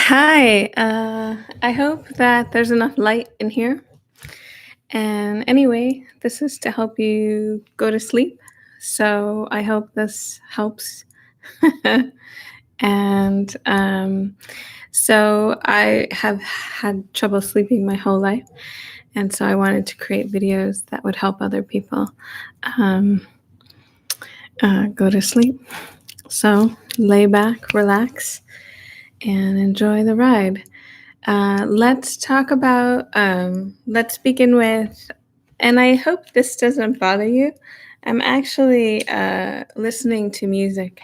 Hi, I hope that there's enough light in here. And anyway, this is to help you go to sleep. So I hope this helps. and so I have had trouble sleeping my whole life. And so I wanted to create videos that would help other people um, go to sleep. So lay back, relax, and enjoy the ride. Let's begin with, and I hope this doesn't bother you. I'm actually listening to music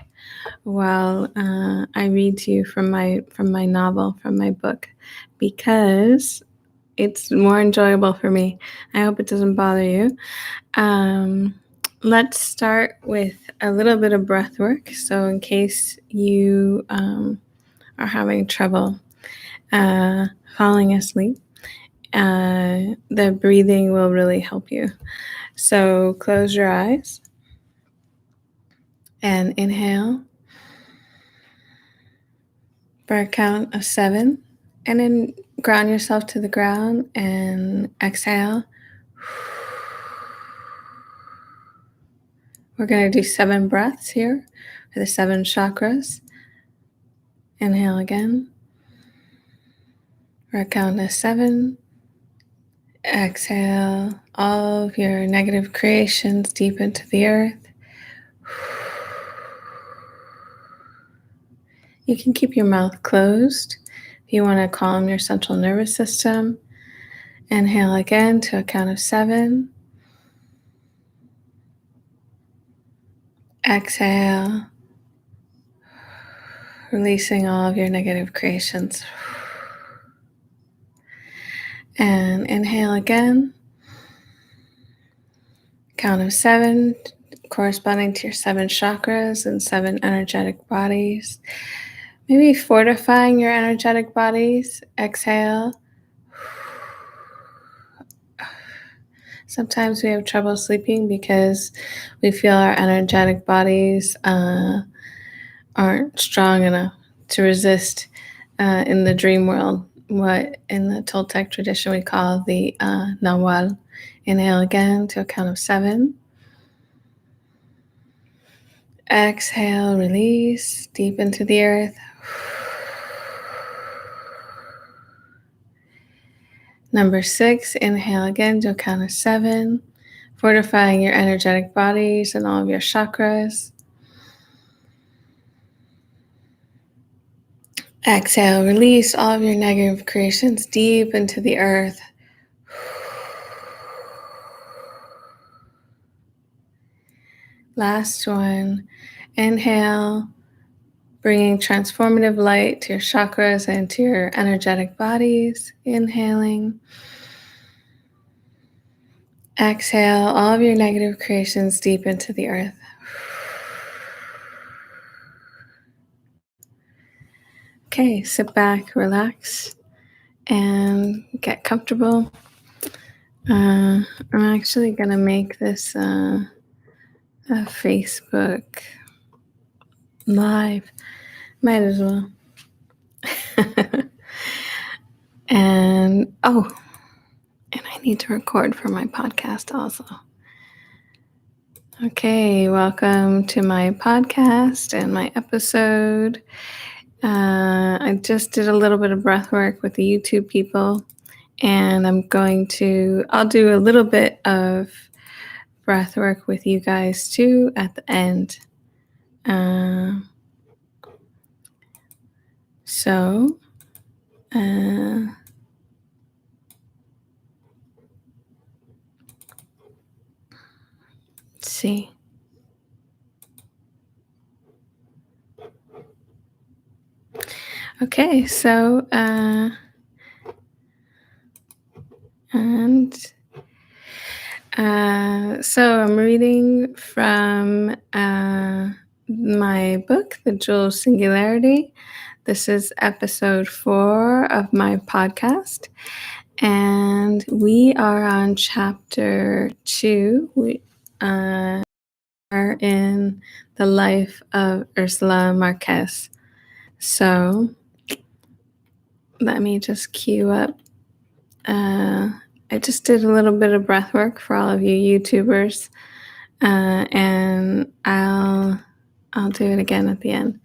while I read to you from my novel, from my book, because it's more enjoyable for me. I hope it doesn't bother you. Um, let's start with a little bit of breath work. So, in case you are having trouble uh, falling asleep, the breathing will really help you. So close your eyes and inhale for a count of 7, and then ground yourself to the ground and exhale. We're going to do 7 breaths here for the 7 chakras. Inhale again for a count of 7. Exhale all of your negative creations deep into the earth. You can keep your mouth closed if you want to calm your central nervous system. Inhale again to a count of 7. Exhale, releasing all of your negative creations. And inhale again. Count of 7, corresponding to your 7 chakras and 7 energetic bodies. Maybe fortifying your energetic bodies. Exhale. Sometimes we have trouble sleeping because we feel our energetic bodies aren't strong enough to resist in the dream world, what in the Toltec tradition we call the Nawal. Inhale again to a count of 7. Exhale, release deep into the earth. Number 6, inhale again to a count of 7, fortifying your energetic bodies and all of your chakras. Exhale, release all of your negative creations deep into the earth. Last one. Inhale, bringing transformative light to your chakras and to your energetic bodies. Inhaling. Exhale all of your negative creations deep into the earth. Okay, sit back, relax, and get comfortable. I'm actually going to make this a Facebook Live. Might as well. and I need to record for my podcast also. Okay, welcome to my podcast and my episode. I just did a little bit of breath work with the YouTube people, and I'll do a little bit of breath work with you guys too at the end. Let's see. Okay, so I'm reading from my book, The Jewel of Singularity. This is episode 4 of my podcast, and we are on chapter 2. We are in the life of Ursula Marquez. So let me just cue up. I just did a little bit of breath work for all of you YouTubers, and I'll do it again at the end.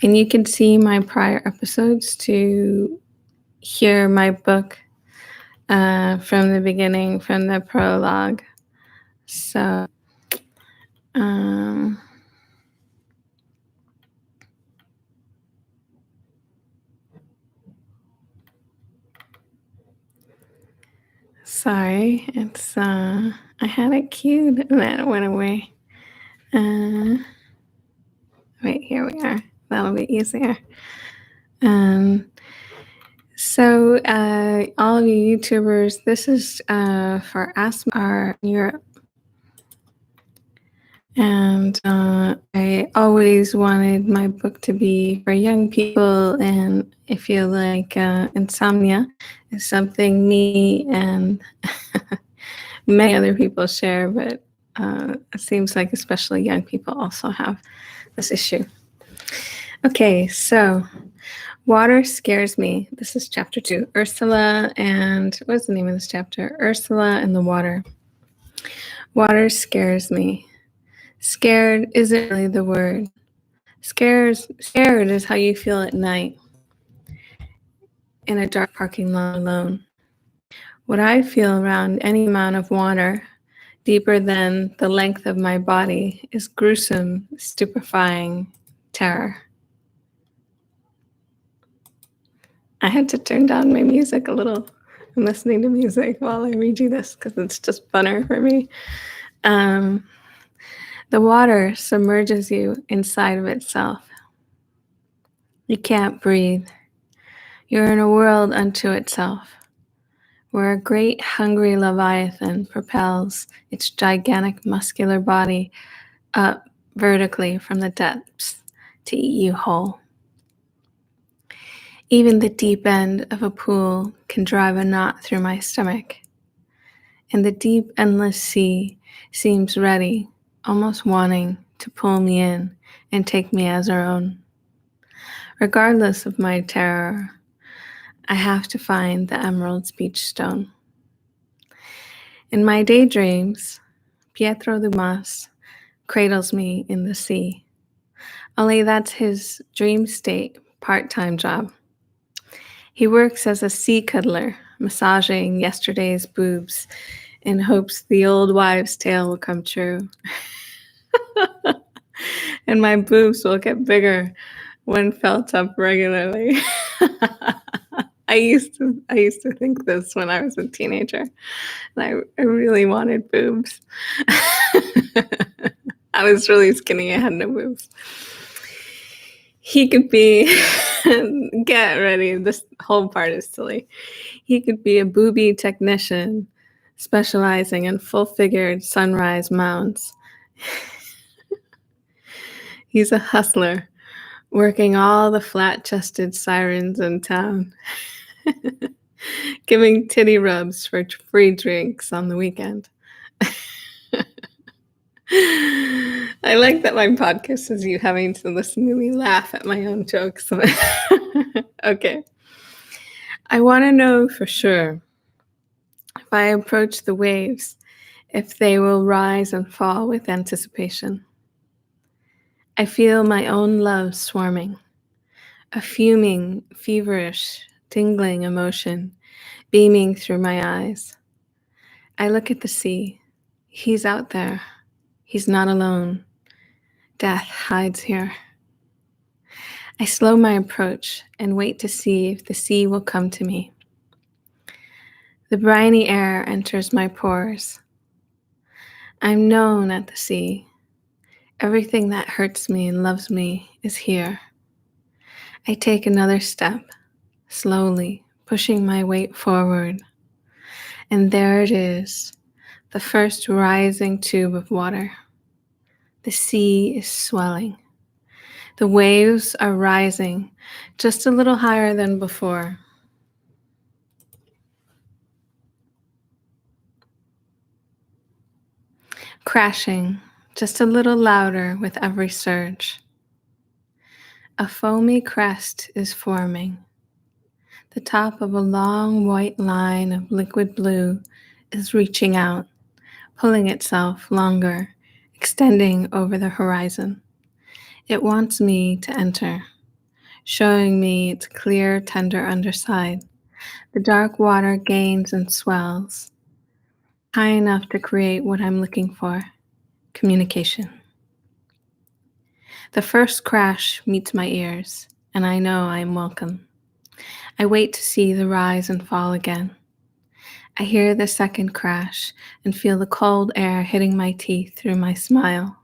And you can see my prior episodes to hear my book from the beginning, from the prologue. So, sorry, it's I had it queued and then it went away. Wait, here we are. That'll be easier. So, all of you YouTubers, this is for asthma are in Europe. And I always wanted my book to be for young people, and I feel like insomnia is something me and many other people share, but it seems like especially young people also have this issue. Okay, so water scares me. This is chapter 2. Ursula and what's the name of this chapter? Ursula and the water. Water scares me. Scared isn't really the word. Scared is how you feel at night in a dark parking lot alone. What I feel around any amount of water, deeper than the length of my body, is gruesome, stupefying terror. I had to turn down my music a little. I'm listening to music while I read you this because it's just funner for me. The water submerges you inside of itself. You can't breathe. You're in a world unto itself, where a great hungry leviathan propels its gigantic muscular body up vertically from the depths to eat you whole. Even the deep end of a pool can drive a knot through my stomach, and the deep, endless sea seems ready, almost wanting to pull me in and take me as her own. Regardless of my terror, I have to find the emerald speech stone. In my daydreams, Pietro Dumas cradles me in the sea. Only that's his dream state part-time job. He works as a sea cuddler, massaging yesterday's boobs in hopes the old wives' tale will come true. And my boobs will get bigger when felt up regularly. I used to think this when I was a teenager, and I really wanted boobs. I was really skinny. I had no boobs. He could be, get ready, this whole part is silly. He could be a booby technician specializing in full-figured sunrise mounts. He's a hustler, working all the flat-chested sirens in town, giving titty rubs for free drinks on the weekend. I like that my podcast is you having to listen to me laugh at my own jokes. Okay. I want to know for sure, if I approach the waves, if they will rise and fall with anticipation. I feel my own love swarming, a fuming, feverish, tingling emotion beaming through my eyes. I look at the sea. He's out there. He's not alone. Death hides here. I slow my approach and wait to see if the sea will come to me. The briny air enters my pores. I'm known at the sea. Everything that hurts me and loves me is here. I take another step, slowly pushing my weight forward. And there it is, the first rising tube of water. The sea is swelling. The waves are rising just a little higher than before. Crashing just a little louder with every surge. A foamy crest is forming. The top of a long white line of liquid blue is reaching out, pulling itself longer, extending over the horizon. It wants me to enter, showing me its clear, tender underside. The dark water gains and swells, high enough to create what I'm looking for: communication. The first crash meets my ears, and I know I am welcome. I wait to see the rise and fall again. I hear the second crash and feel the cold air hitting my teeth through my smile.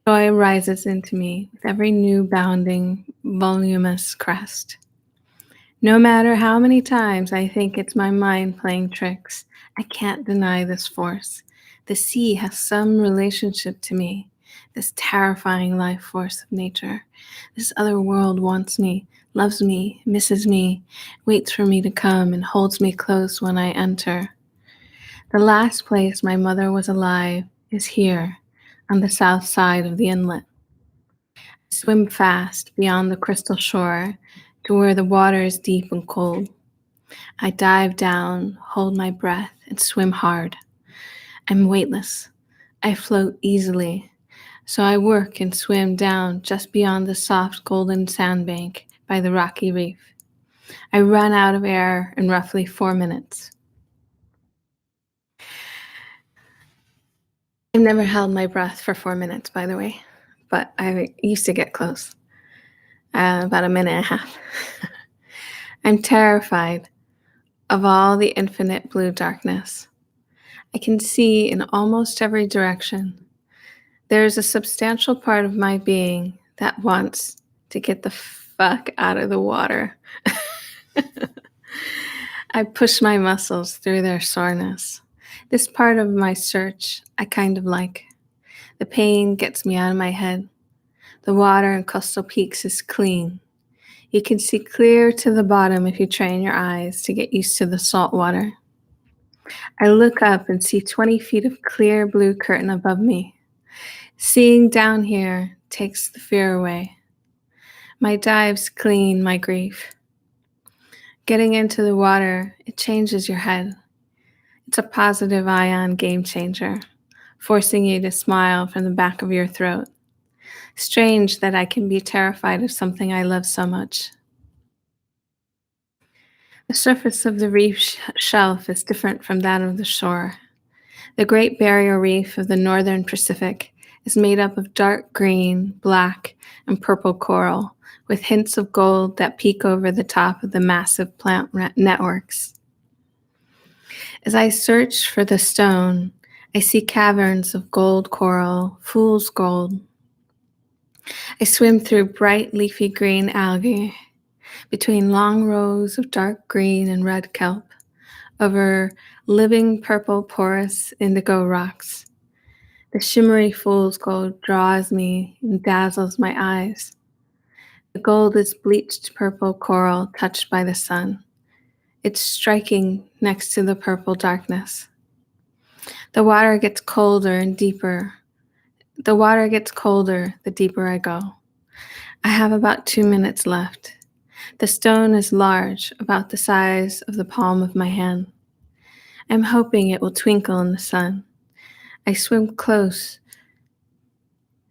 Joy rises into me with every new bounding, voluminous crest. No matter how many times I think it's my mind playing tricks, I can't deny this force. The sea has some relationship to me, this terrifying life force of nature. This other world wants me, loves me, misses me, waits for me to come, and holds me close when I enter. The last place my mother was alive is here, on the south side of the inlet. I swim fast beyond the crystal shore to where the water is deep and cold. I dive down, hold my breath, and swim hard. I'm weightless. I float easily. So I work and swim down just beyond the soft golden sandbank by the rocky reef. I run out of air in roughly 4 minutes. I've never held my breath for 4 minutes, by the way, but I used to get close, about a minute and a half. I'm terrified of all the infinite blue darkness. I can see in almost every direction. There is a substantial part of my being that wants to get the fuck out of the water. I push my muscles through their soreness. This part of my search I kind of like. The pain gets me out of my head. The water in Coastal Peaks is clean. You can see clear to the bottom if you train your eyes to get used to the salt water. I look up and see 20 feet of clear blue curtain above me. Seeing down here takes the fear away. My dives clean my grief. Getting into the water, it changes your head. It's a positive ion game changer, forcing you to smile from the back of your throat. Strange that I can be terrified of something I love so much. The surface of the reef shelf is different from that of the shore. The Great Barrier Reef of the Northern Pacific is made up of dark green, black, and purple coral, with hints of gold that peek over the top of the massive plant networks. As I search for the stone, I see caverns of gold coral, fool's gold. I swim through bright leafy green algae, between long rows of dark green and red kelp, over living purple porous indigo rocks. The shimmery fool's gold draws me and dazzles my eyes. The gold is bleached purple coral touched by the sun. It's striking next to the purple darkness. The water gets colder and deeper. The water gets colder the deeper I go. I have about 2 minutes left. The stone is large, about the size of the palm of my hand. I'm hoping it will twinkle in the sun. I swim close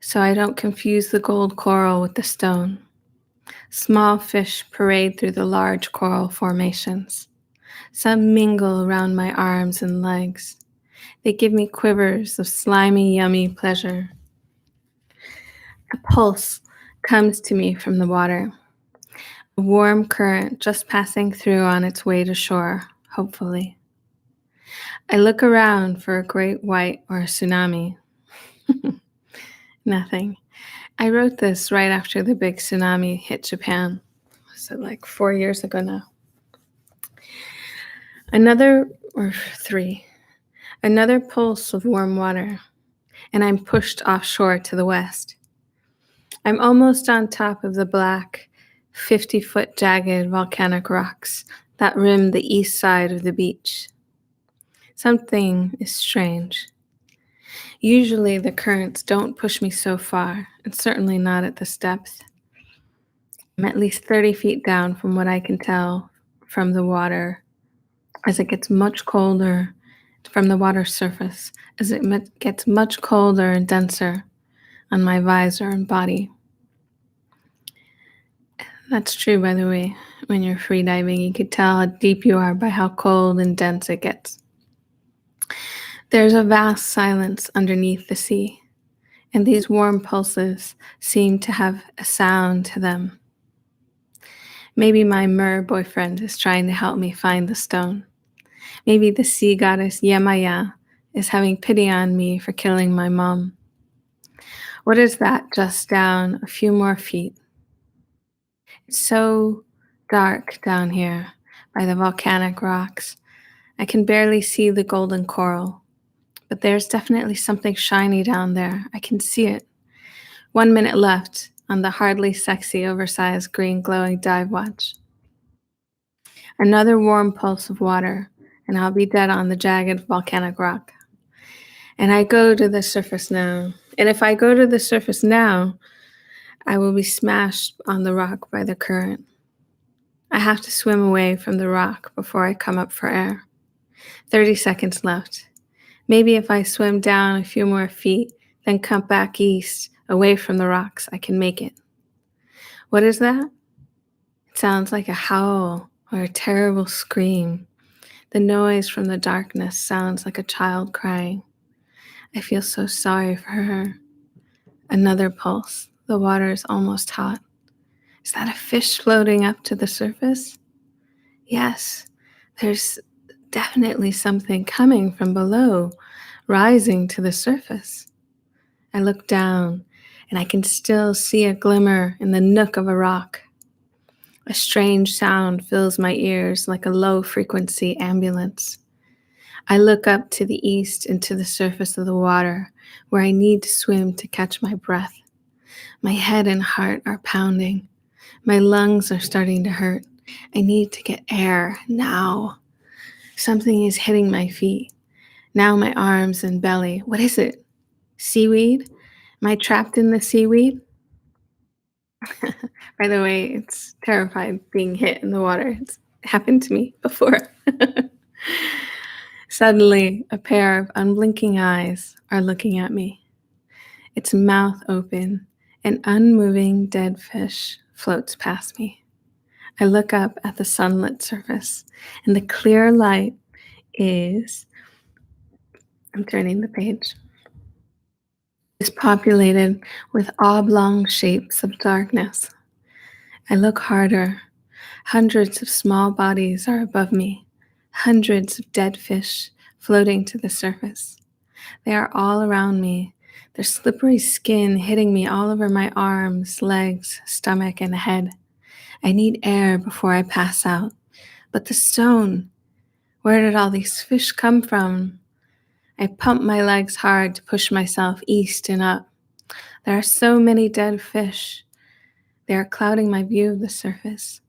so I don't confuse the gold coral with the stone. Small fish parade through the large coral formations. Some mingle around my arms and legs. They give me quivers of slimy, yummy pleasure. A pulse comes to me from the water. A warm current just passing through on its way to shore, hopefully. I look around for a great white or a tsunami. Nothing. I wrote this right after the big tsunami hit Japan. So like 4 years ago now. Another pulse of warm water, and I'm pushed offshore to the west. I'm almost on top of the black, 50-foot jagged volcanic rocks that rim the east side of the beach. Something is strange. Usually the currents don't push me so far, and certainly not at this depth. I'm at least 30 feet down from what I can tell from the water as it gets much colder from the water surface, as it gets much colder and denser on my visor and body. That's true, by the way. When you're free diving, you could tell how deep you are by how cold and dense it gets. There's a vast silence underneath the sea, and these warm pulses seem to have a sound to them. Maybe my mer boyfriend is trying to help me find the stone. Maybe the sea goddess Yemaya is having pity on me for killing my mom. What is that just down a few more feet? It's so dark down here by the volcanic rocks. I can barely see the golden coral, but there's definitely something shiny down there. I can see it. 1 minute left on the hardly sexy, oversized green glowing dive watch. Another warm pulse of water, and I'll be dead on the jagged volcanic rock. And I go to the surface now. And if I go to the surface now, I will be smashed on the rock by the current. I have to swim away from the rock before I come up for air. 30 seconds left. Maybe if I swim down a few more feet, then come back east, away from the rocks, I can make it. What is that? It sounds like a howl or a terrible scream. The noise from the darkness sounds like a child crying. I feel so sorry for her. Another pulse. The water is almost hot. Is that a fish floating up to the surface? Yes, there's definitely something coming from below, rising to the surface. I look down, and I can still see a glimmer in the nook of a rock. A strange sound fills my ears like a low-frequency ambulance. I look up to the east and to the surface of the water, where I need to swim to catch my breath. My head and heart are pounding. My lungs are starting to hurt. I need to get air now. Something is hitting my feet. Now my arms and belly. What is it? Seaweed? Am I trapped in the seaweed? By the way, it's terrified being hit in the water. It's happened to me before. Suddenly, a pair of unblinking eyes are looking at me. Its mouth open, an unmoving dead fish floats past me. I look up at the sunlit surface, and the clear light I'm turning the page, is populated with oblong shapes of darkness. I look harder. Hundreds of small bodies are above me, hundreds of dead fish floating to the surface. They are all around me, their slippery skin hitting me all over my arms, legs, stomach, and head. I need air before I pass out. But the stone, where did all these fish come from? I pump my legs hard to push myself east and up. There are so many dead fish. They are clouding my view of the surface.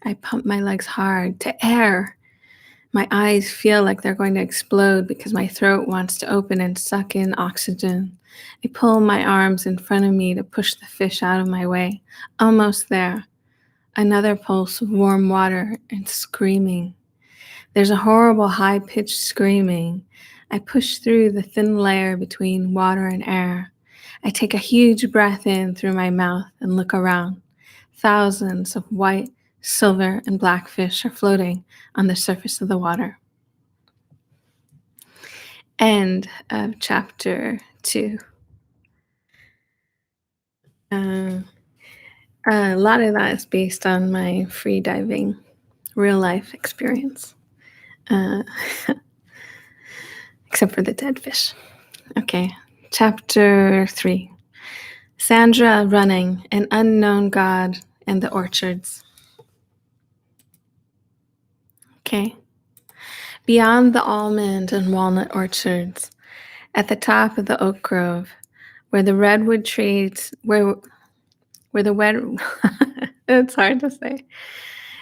I pump my legs hard to air. My eyes feel like they're going to explode because my throat wants to open and suck in oxygen. I pull my arms in front of me to push the fish out of my way. Almost there. Another pulse of warm water and screaming. There's a horrible high-pitched screaming. I push through the thin layer between water and air. I take a huge breath in through my mouth and look around. Thousands of white, silver, and black fish are floating on the surface of the water. End of chapter 2. A lot of that is based on my free diving real life experience, except for the dead fish. Okay, chapter 3. Sandra running, an unknown god, and the orchards. Okay. Beyond the almond and walnut orchards, at the top of the oak grove, where the redwood trees, where the it's hard to say.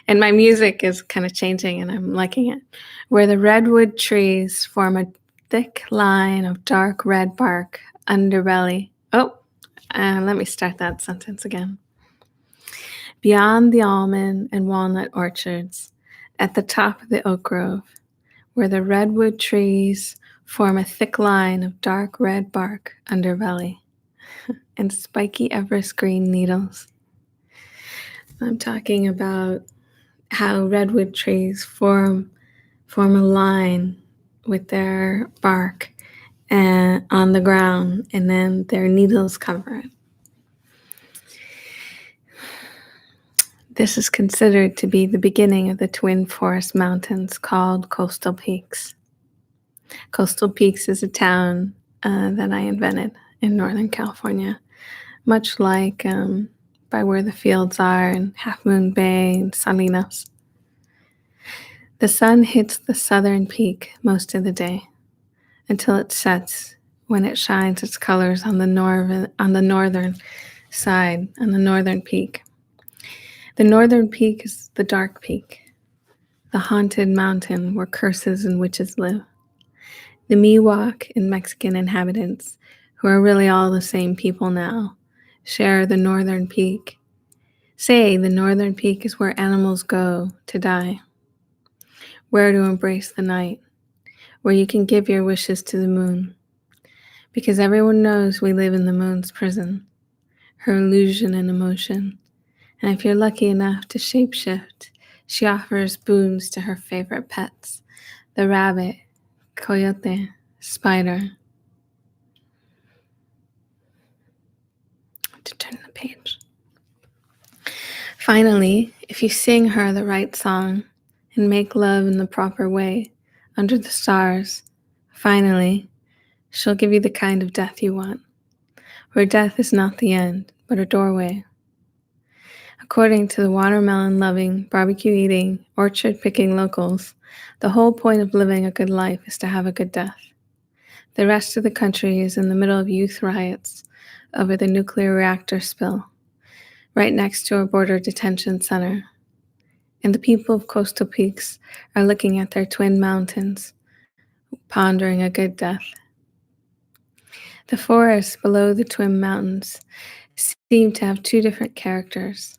And my music is kind of changing and I'm liking it. Where the redwood trees form a thick line of dark red bark underbelly. Let me start that sentence again. beyond the almond and walnut orchards, at the top of the oak grove, where the redwood trees form a thick line of dark red bark underbelly and spiky everest green needles. I'm talking about how redwood trees form a line with their bark on the ground, and then their needles cover it. This is considered to be the beginning of the twin forest mountains called Coastal Peaks. Coastal Peaks is a town that I invented in Northern California, much like by where the fields are in Half Moon Bay and Salinas. The sun hits the southern peak most of the day until it sets, when it shines its colors on the northern side, on the northern peak. The northern peak is the dark peak, the haunted mountain where curses and witches live. The Miwok and Mexican inhabitants, who are really all the same people now, share the northern peak. Say the northern peak is where animals go to die, where to embrace the night, where you can give your wishes to the moon. Because everyone knows we live in the moon's prison, her illusion and emotion. And if you're lucky enough to shapeshift, she offers boons to her favorite pets, the rabbit, coyote, spider. To turn the page. Finally, if you sing her the right song and make love in the proper way, under the stars, finally, she'll give you the kind of death you want, where death is not the end, but a doorway. According to the watermelon-loving, barbecue-eating, orchard-picking locals, the whole point of living a good life is to have a good death. The rest of the country is in the middle of youth riots over the nuclear reactor spill, right next to a border detention center. And the people of Coastal Peaks are looking at their twin mountains, pondering a good death. The forests below the twin mountains seem to have two different characters.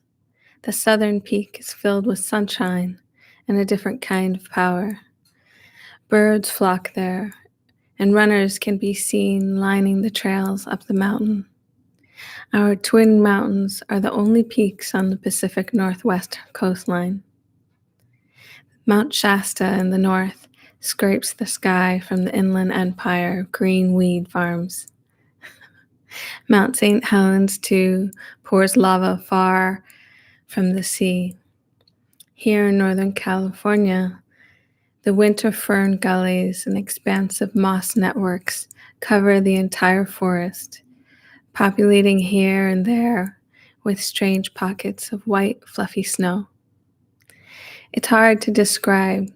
The southern peak is filled with sunshine and a different kind of power. Birds flock there, and runners can be seen lining the trails up the mountain. Our twin mountains are the only peaks on the Pacific Northwest coastline. Mount Shasta in the north scrapes the sky from the inland empire of green weed farms. Mount St. Helens, too, pours lava far from the sea. Here in Northern California, the winter fern gullies and expansive moss networks cover the entire forest, populating here and there with strange pockets of white, fluffy snow. It's hard to describe.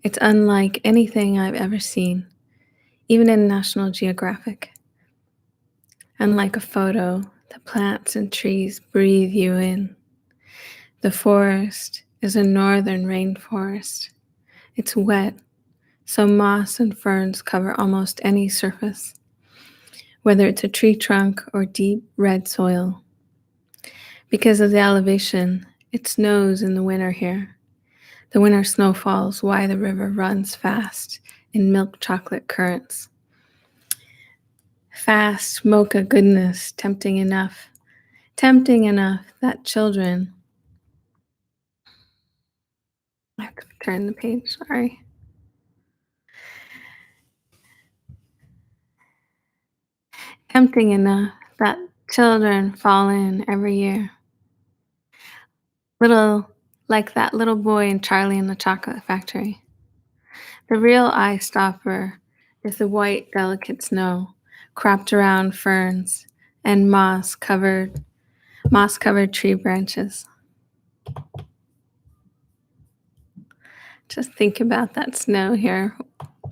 It's unlike anything I've ever seen, even in National Geographic. Unlike a photo, the plants and trees breathe you in. The forest is a northern rainforest. It's wet, so moss and ferns cover almost any surface, whether it's a tree trunk or deep red soil. Because of the elevation, it snows in the winter here. The winter snowfalls why the river runs fast in milk chocolate currents. Fast mocha goodness, tempting enough that children, I have to turn the page, sorry. Tempting enough that children fall in every year. Like that little boy in Charlie and the Chocolate Factory. The real eye stopper is the white, delicate snow, cropped around ferns and moss-covered tree branches. Just think about that snow here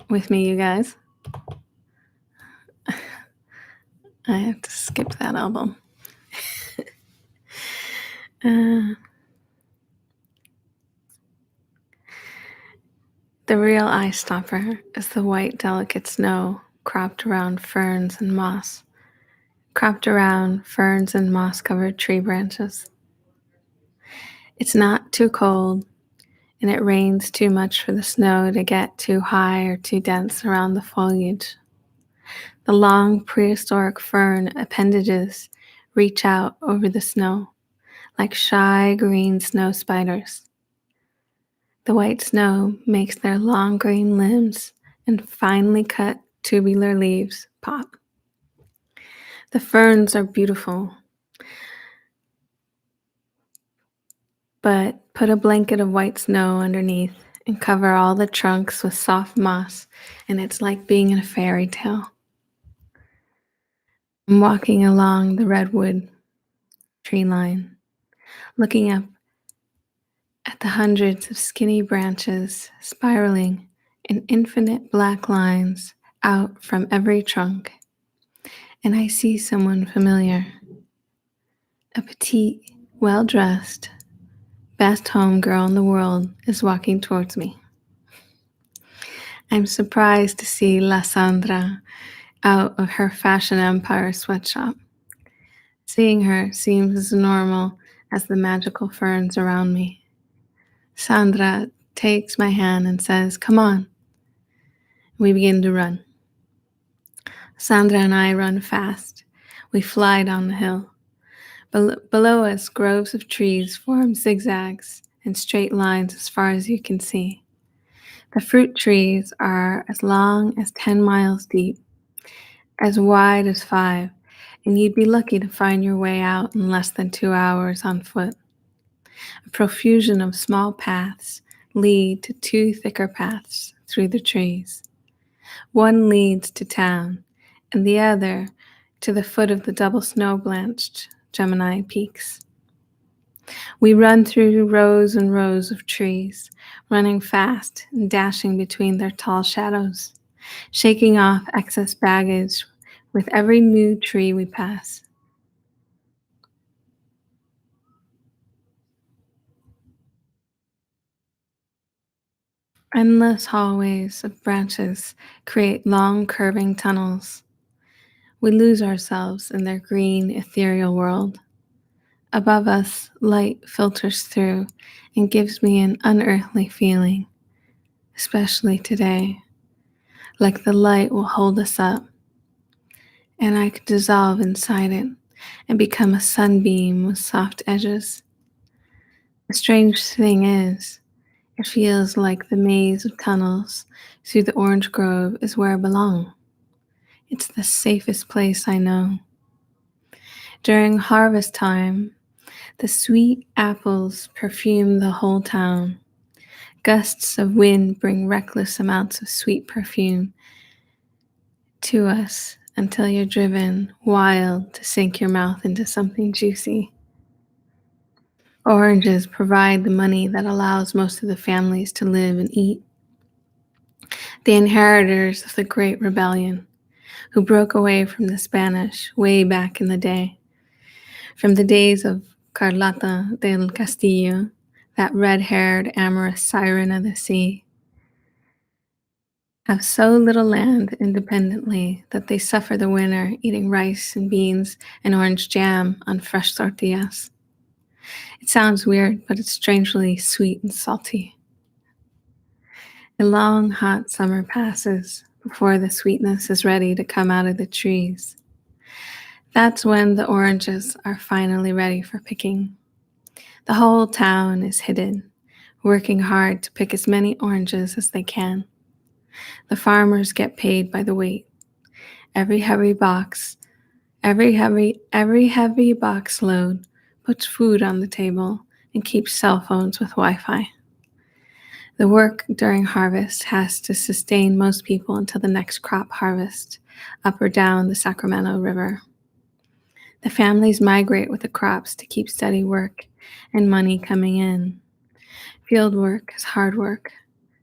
with me, you guys. I have to skip that album. The real eye stopper is the white, delicate snow cropped around ferns and moss-covered tree branches. It's not too cold, and it rains too much for the snow to get too high or too dense around the foliage. The long prehistoric fern appendages reach out over the snow like shy green snow spiders. The white snow makes their long green limbs and finely cut tubular leaves pop. The ferns are beautiful, but put a blanket of white snow underneath and cover all the trunks with soft moss, and it's like being in a fairy tale. I'm walking along the redwood tree line, looking up at the hundreds of skinny branches spiraling in infinite black lines out from every trunk, and I see someone familiar. A petite, well dressed, best home girl in the world is walking towards me. I'm surprised to see La Sandra out of her fashion empire sweatshop. Seeing her seems as normal as the magical ferns around me. Sandra takes my hand and says, "Come on." We begin to run. Sandra and I run fast. We fly down the hill. Below us, groves of trees form zigzags and straight lines as far as you can see. The fruit trees are as long as 10 miles deep, as wide as 5, and you'd be lucky to find your way out in less than 2 hours on foot. A profusion of small paths lead to 2 thicker paths through the trees. One leads to town, and the other to the foot of the double snow-blanched Gemini peaks. We run through rows and rows of trees, running fast and dashing between their tall shadows, shaking off excess baggage with every new tree we pass. Endless hallways of branches create long curving tunnels. We lose ourselves in their green, ethereal world. Above us, light filters through and gives me an unearthly feeling, especially today, like the light will hold us up, and I could dissolve inside it and become a sunbeam with soft edges. The strange thing is, it feels like the maze of tunnels through the orange grove is where I belong. It's the safest place I know. During harvest time, the sweet apples perfume the whole town. Gusts of wind bring reckless amounts of sweet perfume to us until you're driven wild to sink your mouth into something juicy. Oranges provide the money that allows most of the families to live and eat. The inheritors of the Great Rebellion, who broke away from the Spanish way back in the day, from the days of Carlota del Castillo, that red-haired amorous siren of the sea, have so little land independently that they suffer the winter eating rice and beans and orange jam on fresh tortillas. It sounds weird, but it's strangely sweet and salty. A long, hot summer passes before the sweetness is ready to come out of the trees. That's when the oranges are finally ready for picking. The whole town is hidden, working hard to pick as many oranges as they can. The farmers get paid by the weight. Every heavy box, every heavy box load puts food on the table and keeps cell phones with Wi-Fi. The work during harvest has to sustain most people until the next crop harvest, up or down the Sacramento River. The families migrate with the crops to keep steady work and money coming in. Field work is hard work,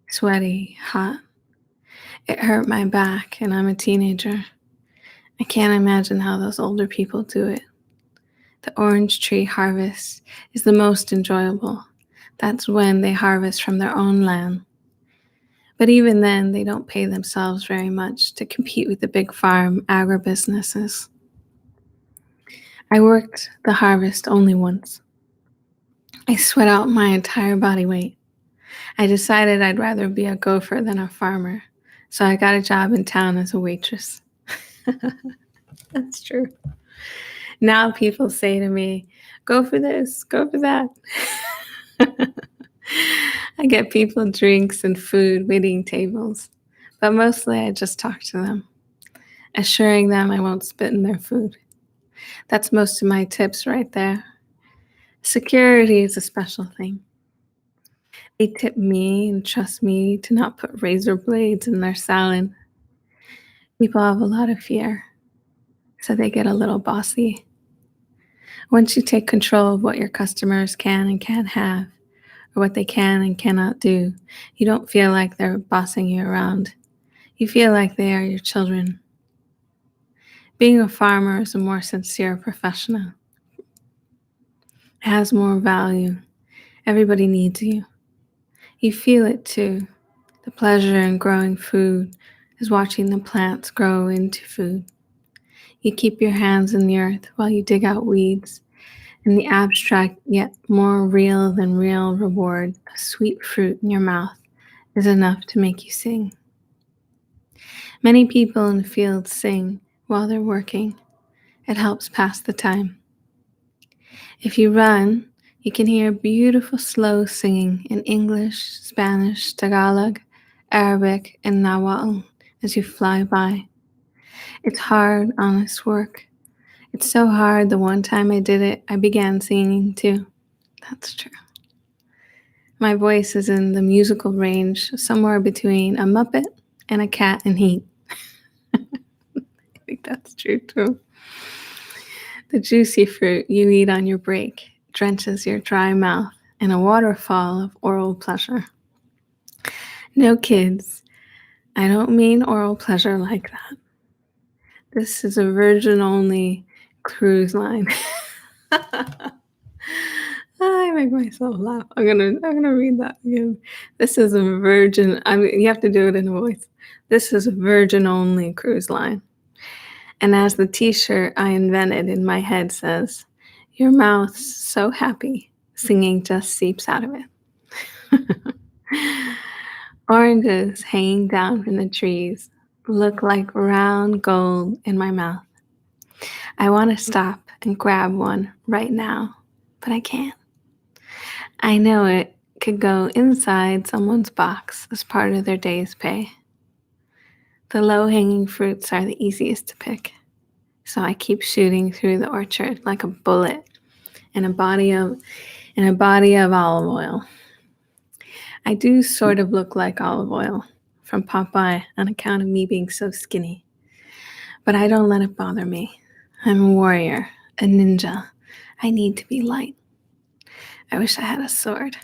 sweaty, hot. It hurt my back, and I'm a teenager. I can't imagine how those older people do it. The orange tree harvest is the most enjoyable. That's when they harvest from their own land. But even then, they don't pay themselves very much to compete with the big farm agribusinesses. I worked the harvest only once. I sweat out my entire body weight. I decided I'd rather be a gopher than a farmer, so I got a job in town as a waitress. That's true. Now people say to me, go for this, go for that. I get people drinks and food waiting tables, but mostly I just talk to them, assuring them I won't spit in their food. That's most of my tips right there. Security is a special thing. They tip me and trust me to not put razor blades in their salad. People have a lot of fear, so they get a little bossy. Once you take control of what your customers can and can't have, or what they can and cannot do, you don't feel like they're bossing you around. You feel like they are your children. Being a farmer is a more sincere professional. It has more value. Everybody needs you. You feel it too. The pleasure in growing food is watching the plants grow into food. You keep your hands in the earth while you dig out weeds, and the abstract yet more real than real reward of sweet fruit in your mouth is enough to make you sing. Many people in the fields sing while they're working. It helps pass the time. If you run, you can hear beautiful slow singing in English, Spanish, Tagalog, Arabic, and Nahuatl as you fly by. It's hard, honest work. It's so hard the one time I did it, I began singing too. That's true. My voice is in the musical range somewhere between a Muppet and a cat in heat. I think that's true too. The juicy fruit you eat on your break drenches your dry mouth in a waterfall of oral pleasure. No, kids, I don't mean oral pleasure like that. This is a virgin-only cruise line. I make myself laugh. I'm gonna read that again. This is a virgin. I mean, you have to do it in a voice. This is a virgin-only cruise line. And as the T-shirt I invented in my head says, "Your mouth's so happy, singing just seeps out of it." Oranges hanging down from the trees look like round gold in my mouth. I want to stop and grab one right now, but I can't. I know it could go inside someone's box as part of their day's pay. The low-hanging fruits are the easiest to pick, so I keep shooting through the orchard like a bullet in a body of olive oil. I do sort of look like olive oil from Popeye on account of me being so skinny, but I don't let it bother me. I'm a warrior, a ninja. I need to be light. I wish I had a sword.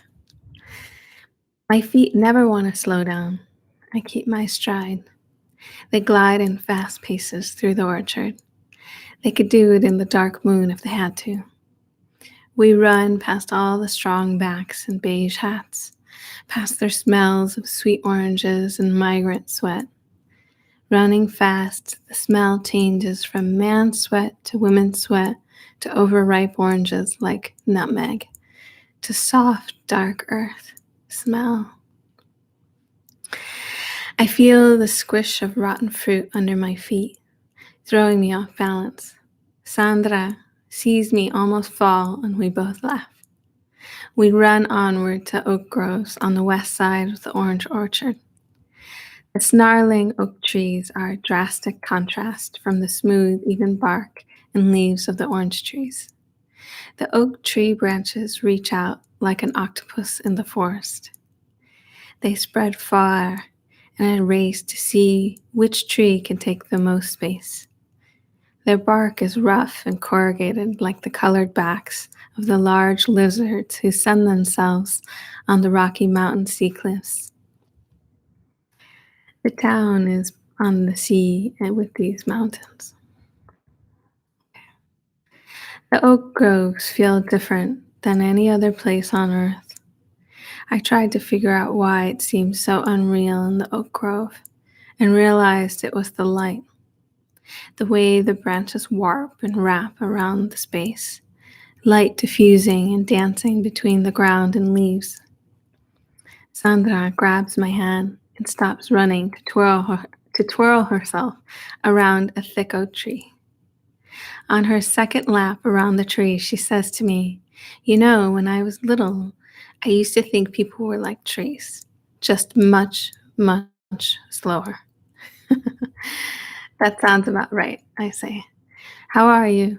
My feet never want to slow down. I keep my stride. They glide in fast paces through the orchard. They could do it in the dark moon if they had to. We run past all the strong backs and beige hats, past their smells of sweet oranges and migrant sweat. Running fast, the smell changes from man's sweat to women's sweat to overripe oranges like nutmeg, to soft, dark earth smell. I feel the squish of rotten fruit under my feet, throwing me off balance. Sandra sees me almost fall, and we both laugh. We run onward to oak groves on the west side of the orange orchard. The snarling oak trees are a drastic contrast from the smooth, even bark and leaves of the orange trees. The oak tree branches reach out like an octopus in the forest. They spread far, and I race to see which tree can take the most space. Their bark is rough and corrugated like the colored backs of the large lizards who sun themselves on the Rocky Mountain sea cliffs. The town is on the sea and with these mountains. The oak groves feel different than any other place on earth. I tried to figure out why it seemed so unreal in the oak grove and realized it was the light. The way the branches warp and wrap around the space, light diffusing and dancing between the ground and leaves. Sandra grabs my hand and stops running to twirl herself around a thick oak tree. On her second lap around the tree, she says to me, "You know, when I was little, I used to think people were like trees, just much, much slower." That sounds about right, I say. "How are you?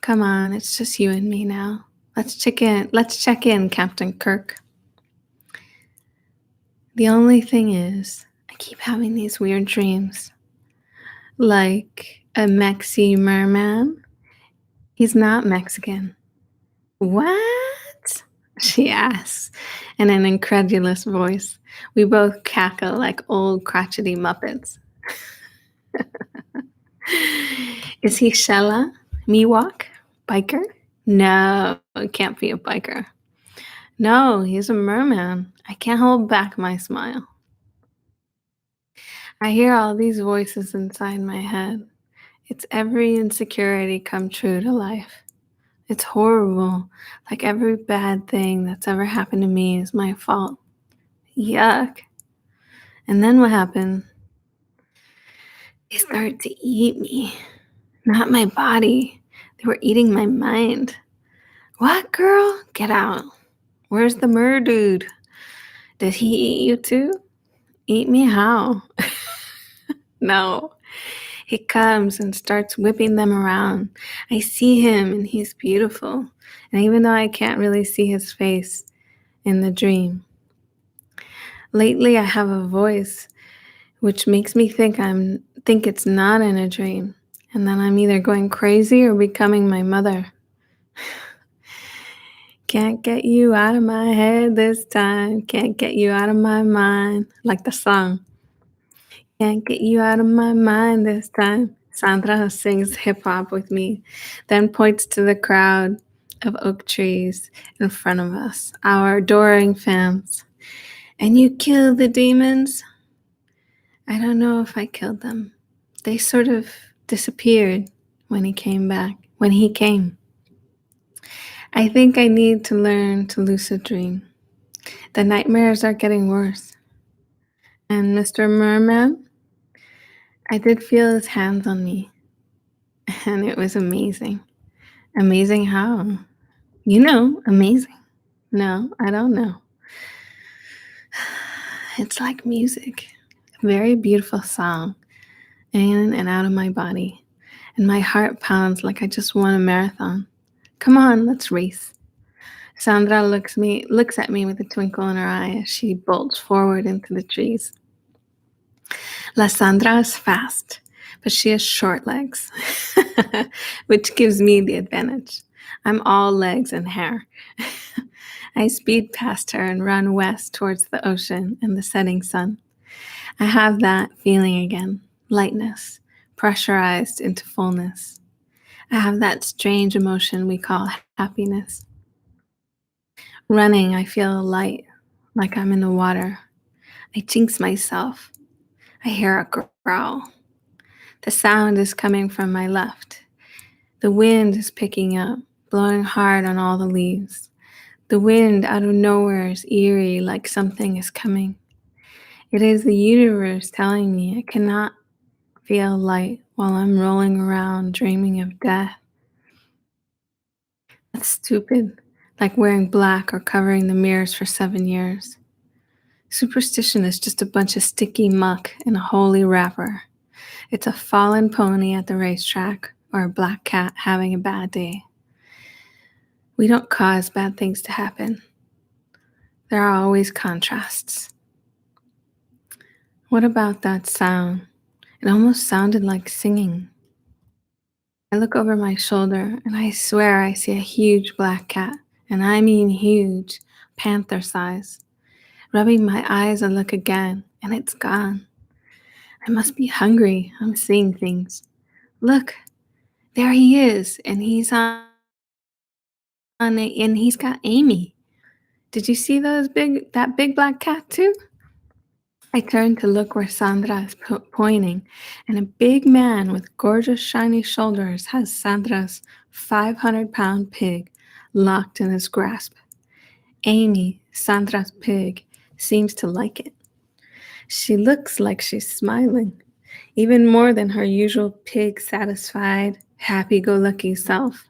Come on, it's just you and me now. Let's check in. Let's check in, Captain Kirk." The only thing is, I keep having these weird dreams. Like a Mexi merman. He's not Mexican. "What?" she asks in an incredulous voice. We both cackle like old crotchety Muppets. "Is he Shella? Miwok? Biker?" "No, it can't be a biker." "No, he's a merman." I can't hold back my smile. I hear all these voices inside my head. It's every insecurity come true to life. It's horrible. Like every bad thing that's ever happened to me is my fault. Yuck. And then what happened? They started to eat me. Not my body. They were eating my mind. "What, girl? Get out. Where's the mer dude? Did he eat you too?" "Eat me how?" "No." He comes and starts whipping them around. I see him and he's beautiful. And even though I can't really see his face in the dream, lately I have a voice which makes me think it's not in a dream, and that I'm either going crazy or becoming my mother. "Can't get you out of my head this time. Can't get you out of my mind." Like the song. "Can't get you out of my mind this time." Sandra sings hip hop with me, then points to the crowd of oak trees in front of us, our adoring fans. "And you killed the demons?" I don't know if I killed them. They sort of disappeared when he came back. When he came. I think I need to learn to lucid dream. The nightmares are getting worse. And Mr. Merman, I did feel his hands on me, and it was amazing. Amazing how? You know, amazing. No, I don't know. It's like music, a very beautiful song, in and out of my body. And my heart pounds like I just won a marathon. Come on, let's race. Sandra looks at me with a twinkle in her eye as she bolts forward into the trees. La Sandra is fast, but she has short legs, which gives me the advantage. I'm all legs and hair. I speed past her and run west towards the ocean and the setting sun. I have that feeling again, lightness, pressurized into fullness. I have that strange emotion we call happiness. Running, I feel light, like I'm in the water. I jinx myself. I hear a growl. The sound is coming from my left. The wind is picking up, blowing hard on all the leaves. The wind out of nowhere is eerie, like something is coming. It is the universe telling me I cannot feel light while I'm rolling around dreaming of death. That's stupid, like wearing black or covering the mirrors for 7 years. Superstition is just a bunch of sticky muck in a holy wrapper. It's a fallen pony at the racetrack or a black cat having a bad day. We don't cause bad things to happen. There are always contrasts. What about that sound? It almost sounded like singing. I look over my shoulder and I swear I see a huge black cat, and I mean huge, panther size. Rubbing my eyes, I look again, and it's gone. I must be hungry. I'm seeing things. Look, there he is, and he's got Amy. Did you see that big black cat too? I turn to look where Sandra is pointing, and a big man with gorgeous shiny shoulders has Sandra's 500-pound pig locked in his grasp. Amy, Sandra's pig, seems to like it. She looks like she's smiling, even more than her usual pig satisfied, happy go lucky self.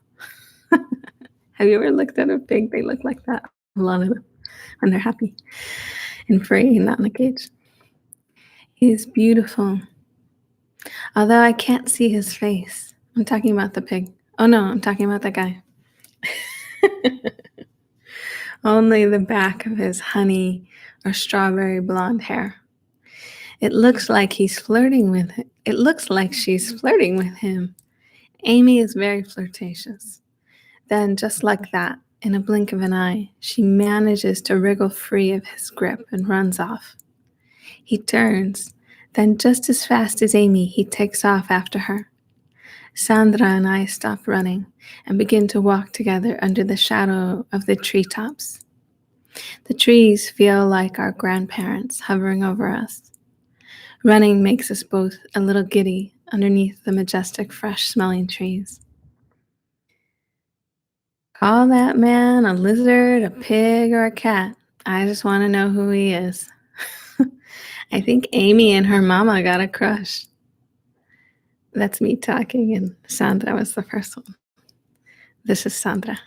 Have you ever looked at a pig? They look like that, a lot of them, when they're happy and free and not in a cage. He's beautiful, although I can't see his face. I'm talking about the pig. Oh no, I'm talking about the guy. Only the back of his honey or strawberry blonde hair. It looks like he's flirting with it. It looks like she's flirting with him. Amy is very flirtatious. Then, just like that, in a blink of an eye, she manages to wriggle free of his grip and runs off. He turns. Then, just as fast as Amy, he takes off after her. Sandra and I stop running and begin to walk together under the shadow of the treetops. The trees feel like our grandparents hovering over us. Running makes us both a little giddy underneath the majestic, fresh-smelling trees. Call that man a lizard, a pig, or a cat. I just want to know who he is. I think Amy and her mama got a crush. That's me talking, and Sandra was the first one. This is Sandra.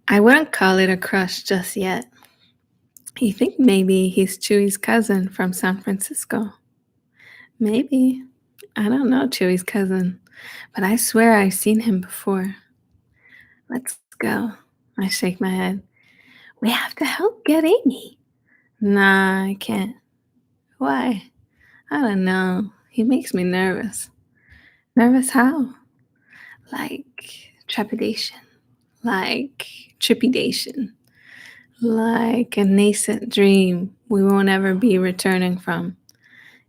I wouldn't call it a crush just yet. You think maybe he's Chewy's cousin from San Francisco? Maybe. I don't know Chewy's cousin, but I swear I've seen him before. Let's go. I shake my head. We have to help get Amy. Nah, I can't. Why? I don't know. He makes me nervous. Nervous how? Like trepidation. Like trepidation. Like a nascent dream we won't ever be returning from.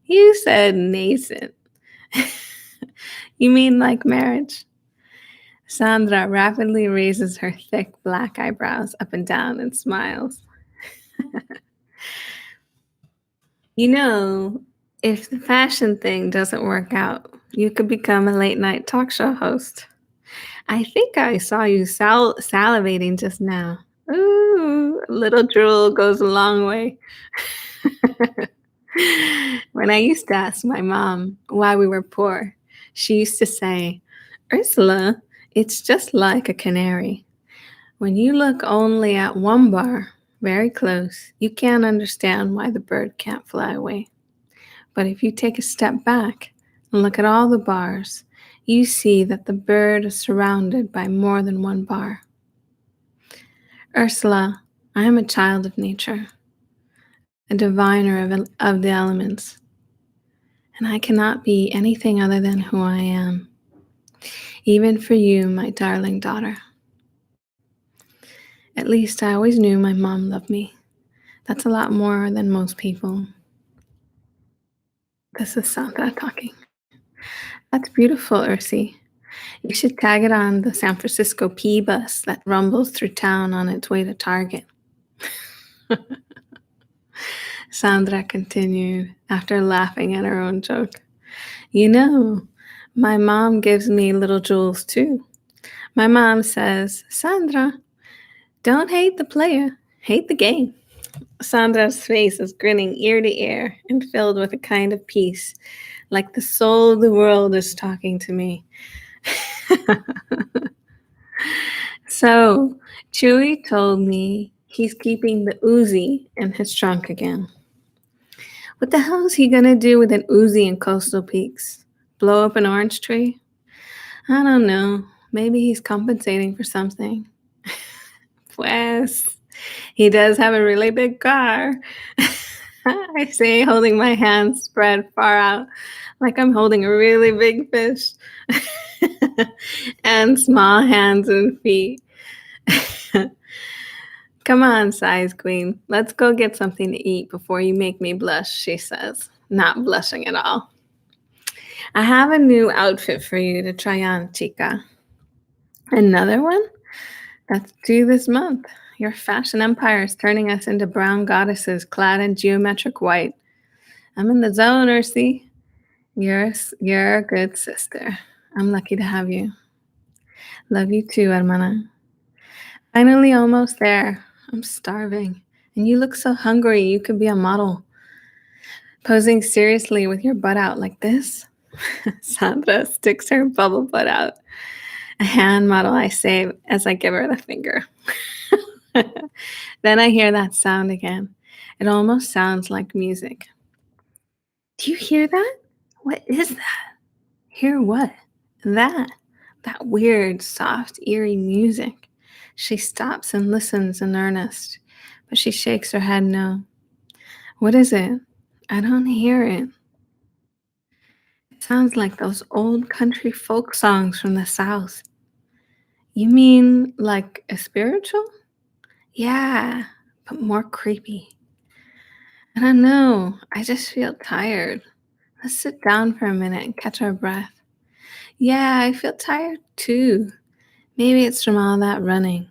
You said nascent. You mean like marriage? Sandra rapidly raises her thick black eyebrows up and down and smiles. You know, if the fashion thing doesn't work out, you could become a late night talk show host. I think I saw you salivating just now. Ooh, a little drool goes a long way. When I used to ask my mom why we were poor, she used to say, Ursula, it's just like a canary. When you look only at one bar, very close, you can't understand why the bird can't fly away. But if you take a step back and look at all the bars, you see that the bird is surrounded by more than one bar. Ursula, I am a child of nature, a diviner of the elements, and I cannot be anything other than who I am, even for you, my darling daughter. At least I always knew my mom loved me. That's a lot more than most people. This is Sandra talking. That's beautiful, Ursi. You should tag it on the San Francisco P bus that rumbles through town on its way to Target. Sandra continued after laughing at her own joke. You know, my mom gives me little jewels too. My mom says, Sandra, don't hate the player, hate the game. Sandra's face is grinning ear to ear and filled with a kind of peace, like the soul of the world is talking to me. So, Chewy told me he's keeping the Uzi in his trunk again. What the hell is he gonna do with an Uzi in Coastal Peaks? Blow up an orange tree? I don't know. Maybe he's compensating for something. Pues, he does have a really big car. I say, holding my hands spread far out, like I'm holding a really big fish. And small hands and feet. Come on, size queen. Let's go get something to eat before you make me blush, she says, not blushing at all. I have a new outfit for you to try on, chica. Another one? That's due this month. Your fashion empire is turning us into brown goddesses clad in geometric white. I'm in the zone, Ursi. You're a good sister. I'm lucky to have you. Love you too, hermana. Finally, almost there. I'm starving. And you look so hungry. You could be a model. Posing seriously with your butt out like this. Sandra sticks her bubble butt out. A hand model, I say as I give her the finger. Then I hear that sound again. It almost sounds like music. Do you hear that? What is that? Hear what? That. That weird, soft, eerie music. She stops and listens in earnest, but she shakes her head no. What is it? I don't hear it. It sounds like those old country folk songs from the South. You mean like a spiritual? Yeah, but more creepy. I don't know. I just feel tired. Let's sit down for a minute and catch our breath. Yeah, I feel tired too. Maybe it's from all that running.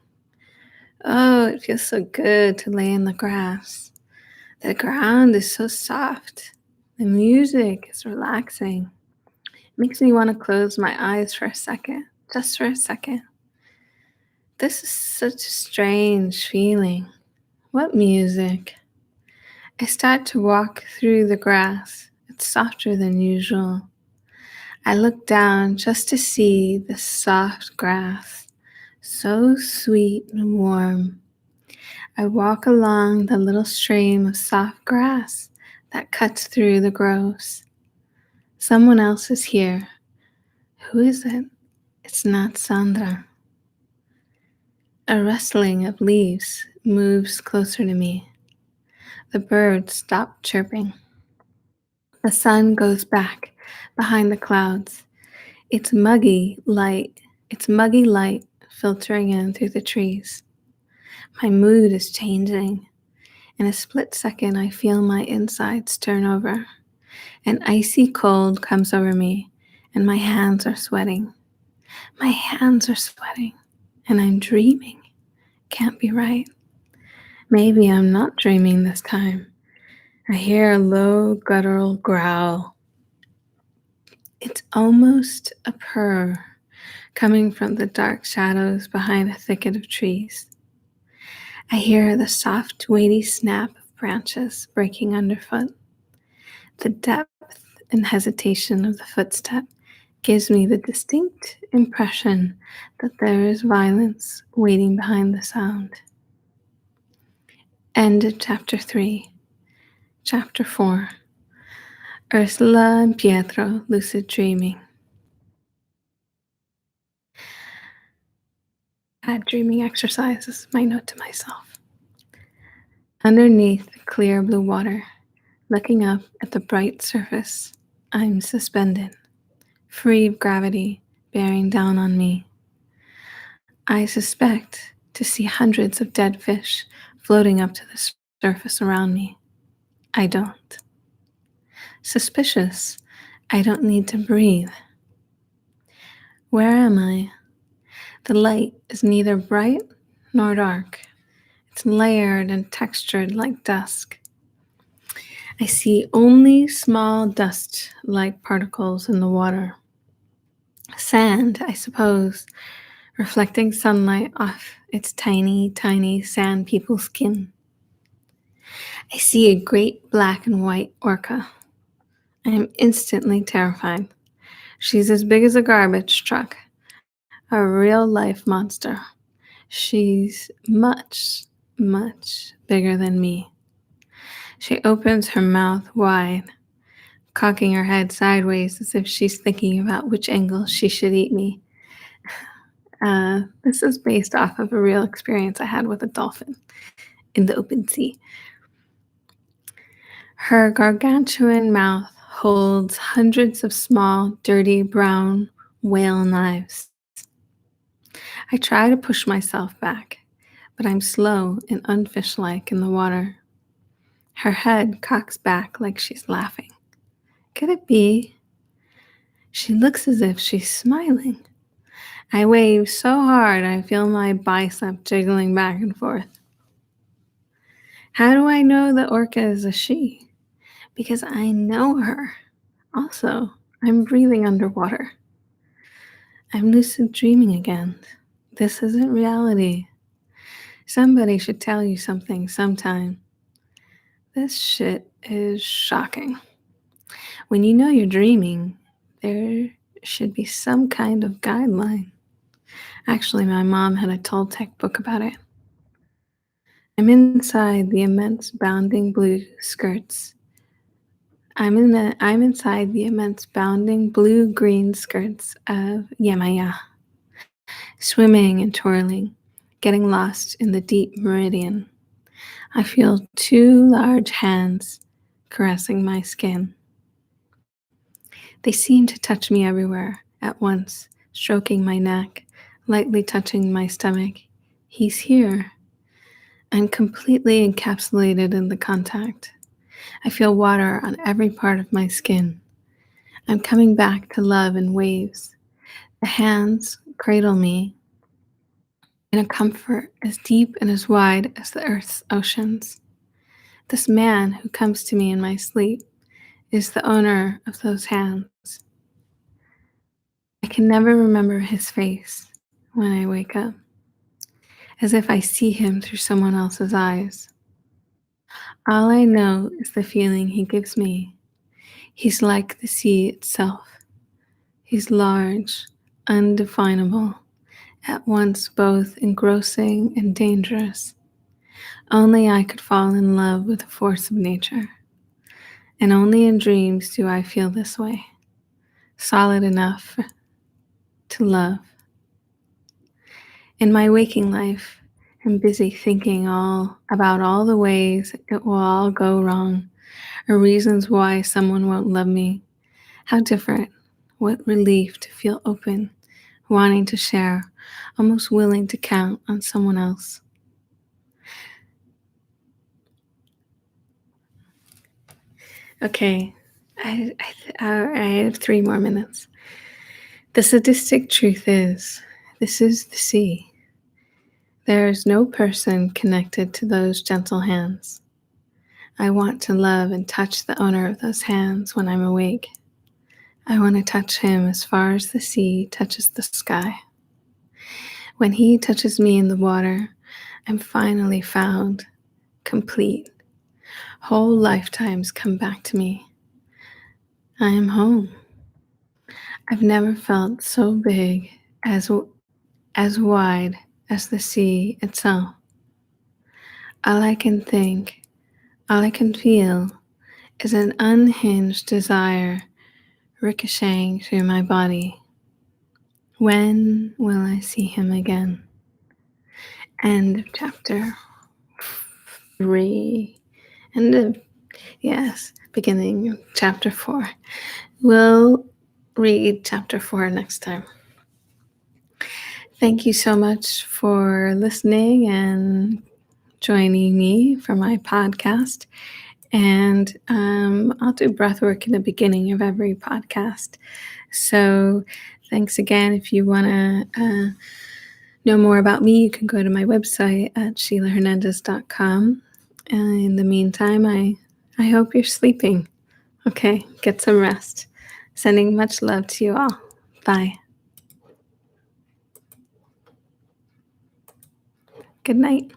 Oh, it feels so good to lay in the grass. The ground is so soft. The music is relaxing. It makes me want to close my eyes for a second, just for a second. This is such a strange feeling. What music? I start to walk through the grass. It's softer than usual. I look down just to see the soft grass, so sweet and warm. I walk along the little stream of soft grass that cuts through the groves. Someone else is here. Who is it? It's not Sandra. A rustling of leaves moves closer to me. The birds stop chirping. The sun goes back behind the clouds. It's muggy light. It's muggy light filtering in through the trees. My mood is changing. In a split second, I feel my insides turn over. An icy cold comes over me, and my hands are sweating. My hands are sweating, and I'm dreaming. Can't be right. Maybe I'm not dreaming this time. I hear a low guttural growl. It's almost a purr coming from the dark shadows behind a thicket of trees. I hear the soft, weighty snap of branches breaking underfoot. The depth and hesitation of the footstep gives me the distinct impression that there is violence waiting behind the sound. End of chapter 3. Chapter 4. Ursula and Pietro lucid dreaming. Add dreaming exercises, my note to myself. Underneath the clear blue water, looking up at the bright surface, I'm suspended, free of gravity bearing down on me. I suspect to see hundreds of dead fish floating up to the surface around me. I don't. Suspicious, I don't need to breathe. Where am I? The light is neither bright nor dark. It's layered and textured like dusk. I see only small dust-like particles in the water. Sand, I suppose, reflecting sunlight off its tiny, tiny sand people skin. I see a great black and white orca. I am instantly terrified. She's as big as a garbage truck, a real-life monster. She's much, much bigger than me. She opens her mouth wide, cocking her head sideways as if she's thinking about which angle she should eat me. This is based off of a real experience I had with a dolphin in the open sea. Her gargantuan mouth holds hundreds of small, dirty, brown whale knives. I try to push myself back, but I'm slow and unfish-like in the water. Her head cocks back like she's laughing. Could it be? She looks as if she's smiling. I wave so hard I feel my bicep jiggling back and forth. How do I know the orca is a she? Because I know her. Also, I'm breathing underwater. I'm lucid dreaming again. This isn't reality. Somebody should tell you something sometime. This shit is shocking. When you know you're dreaming, there should be some kind of guideline. Actually, my mom had a Toltec book about it. I'm inside the immense bounding blue skirts. I'm inside the immense bounding blue-green skirts of Yemaya, swimming and twirling, getting lost in the deep meridian. I feel two large hands caressing my skin. They seem to touch me everywhere at once, stroking my neck, lightly touching my stomach. He's here. I'm completely encapsulated in the contact. I feel water on every part of my skin. I'm coming back to love in waves. The hands cradle me in a comfort as deep and as wide as the earth's oceans. This man who comes to me in my sleep is the owner of those hands. I can never remember his face when I wake up, as if I see him through someone else's eyes. All I know is the feeling he gives me. He's like the sea itself. He's large, undefinable, at once both engrossing and dangerous. Only I could fall in love with the force of nature. And only in dreams do I feel this way, solid enough to love. In my waking life, I'm busy thinking all about all the ways it will all go wrong, or reasons why someone won't love me. How different, what relief to feel open, wanting to share, almost willing to count on someone else. Okay, I have 3 more minutes. The sadistic truth is, this is the sea. There is no person connected to those gentle hands. I want to love and touch the owner of those hands when I'm awake. I want to touch him as far as the sea touches the sky. When he touches me in the water, I'm finally found, complete. Whole lifetimes come back to me. I am home. I've never felt so big, as wide as the sea itself. All I can think, all I can feel is an unhinged desire ricocheting through my body. When will I see him again? End of chapter 3. Beginning of chapter 4. We'll read chapter 4 next time. Thank you so much for listening and joining me for my podcast. And I'll do breathwork in the beginning of every podcast. So thanks again. If you want to know more about me, you can go to my website at sheilahernandez.com. In the meantime, I hope you're sleeping. Okay, get some rest. Sending much love to you all. Bye. Good night.